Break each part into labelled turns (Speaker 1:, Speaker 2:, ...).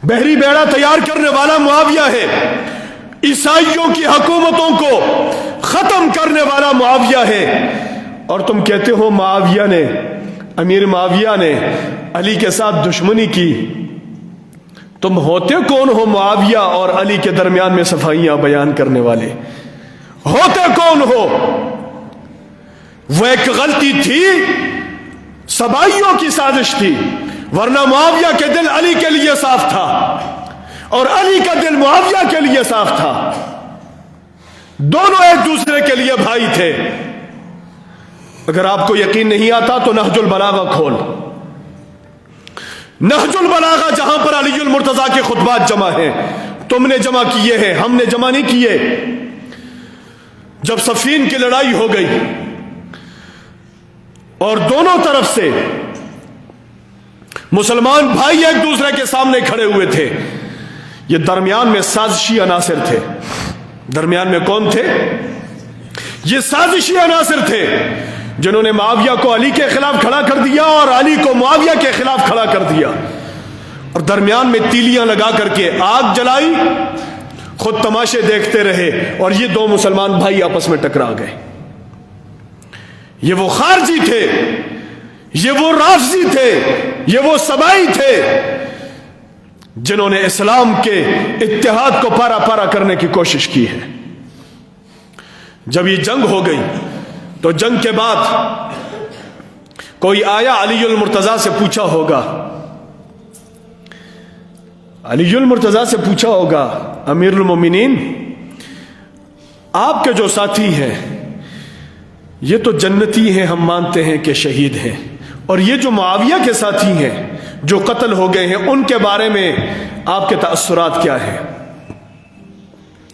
Speaker 1: بحری بیڑا تیار کرنے والا معاویہ ہے، عیسائیوں کی حکومتوں کو ختم کرنے والا معاویہ ہے، اور تم کہتے ہو معاویہ نے، امیر معاویہ نے علی کے ساتھ دشمنی کی۔ تم ہوتے کون ہو معاویہ اور علی کے درمیان میں صفائیاں بیان کرنے والے؟ ہوتے کون ہو؟ وہ ایک غلطی تھی، صبائیوں کی سازش تھی، ورنہ معاویہ کے دل علی کے لیے صاف تھا اور علی کا دل معاویہ کے لیے صاف تھا، دونوں ایک دوسرے کے لیے بھائی تھے۔ اگر آپ کو یقین نہیں آتا تو نہج البلاغہ کھول، نہج البلاغہ جہاں پر علی المرتضیٰ کے خطبات جمع ہیں، تم نے جمع کیے ہیں، ہم نے جمع نہیں کیے۔ جب صفین کی لڑائی ہو گئی اور دونوں طرف سے مسلمان بھائی ایک دوسرے کے سامنے کھڑے ہوئے تھے، یہ درمیان میں سازشی عناصر تھے۔ درمیان میں کون تھے؟ یہ سازشی عناصر تھے جنہوں نے معاویہ کو علی کے خلاف کھڑا کر دیا اور علی کو معاویہ کے خلاف کھڑا کر دیا، اور درمیان میں تیلیاں لگا کر کے آگ جلائی، خود تماشے دیکھتے رہے، اور یہ دو مسلمان بھائی آپس میں ٹکرا گئے۔ یہ وہ خارجی تھے، یہ وہ رافضی تھے، یہ وہ سبائی تھے جنہوں نے اسلام کے اتحاد کو پارا پارا کرنے کی کوشش کی ہے۔ جب یہ جنگ ہو گئی تو جنگ کے بعد کوئی آیا علی المرتضیٰ سے پوچھا ہوگا، علی المرتضیٰ سے پوچھا ہوگا، امیر المومنین آپ کے جو ساتھی ہیں یہ تو جنتی ہیں، ہم مانتے ہیں کہ شہید ہیں، اور یہ جو معاویہ کے ساتھی ہیں جو قتل ہو گئے ہیں ان کے بارے میں آپ کے تاثرات کیا ہیں؟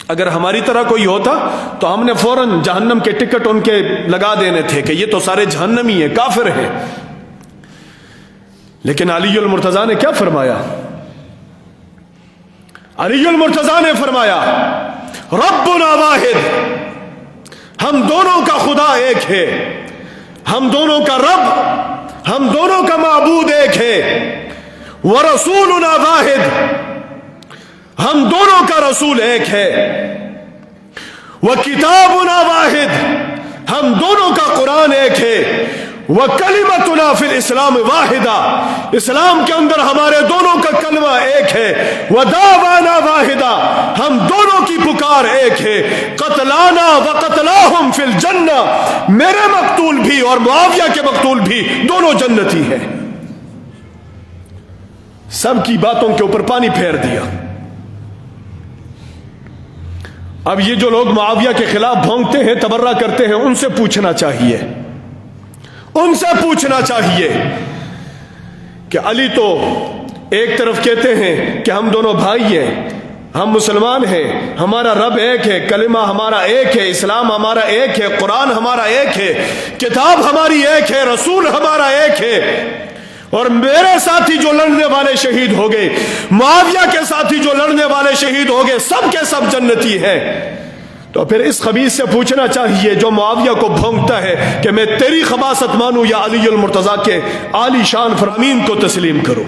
Speaker 1: اگر ہماری طرح کوئی ہوتا تو ہم نے فوراً جہنم کے ٹکٹ ان کے لگا دینے تھے کہ یہ تو سارے جہنمی ہیں، کافر ہیں۔ لیکن علی المرتضیٰ نے کیا فرمایا؟ علی المرتضیٰ نے فرمایا ربنا واحد، ہم دونوں کا خدا ایک ہے، ہم دونوں کا رب، ہم دونوں کا معبود ایک ہے، ورسولنا واحد، ہم دونوں کا رسول ایک ہے، وکتابنا واحد، ہم دونوں کا قرآن ایک ہے، وکلمتنا فی الاسلام واحدہ، اسلام کے اندر ہمارے دونوں کا کلمہ ایک ہے، ودعوانا واحدہ، ہم دونوں کی پکار ایک ہے، قتلانا وقتلاہم فی الجنہ، میرے مقتول بھی اور معاویہ کے مقتول بھی دونوں جنتی ہیں۔ سب کی باتوں کے اوپر پانی پھیر دیا۔ اب یہ جو لوگ معاویہ کے خلاف بھونکتے ہیں، تبرہ کرتے ہیں، ان سے پوچھنا چاہیے، ان سے پوچھنا چاہیے کہ علی تو ایک طرف کہتے ہیں کہ ہم دونوں بھائی ہیں، ہم مسلمان ہیں، ہمارا رب ایک ہے، کلمہ ہمارا ایک ہے، اسلام ہمارا ایک ہے، قرآن ہمارا ایک ہے، کتاب ہماری ایک ہے، رسول ہمارا ایک ہے، اور میرے ساتھی جو لڑنے والے شہید ہو گئے، معاویہ کے ساتھی جو لڑنے والے شہید ہو گئے، سب کے سب جنتی ہیں۔ تو پھر اس خبیث سے پوچھنا چاہیے جو معاویہ کو بھونکتا ہے کہ میں تیری خباثت مانوں یا علی المرتضیٰ کے عالی شان فرامین کو تسلیم کروں۔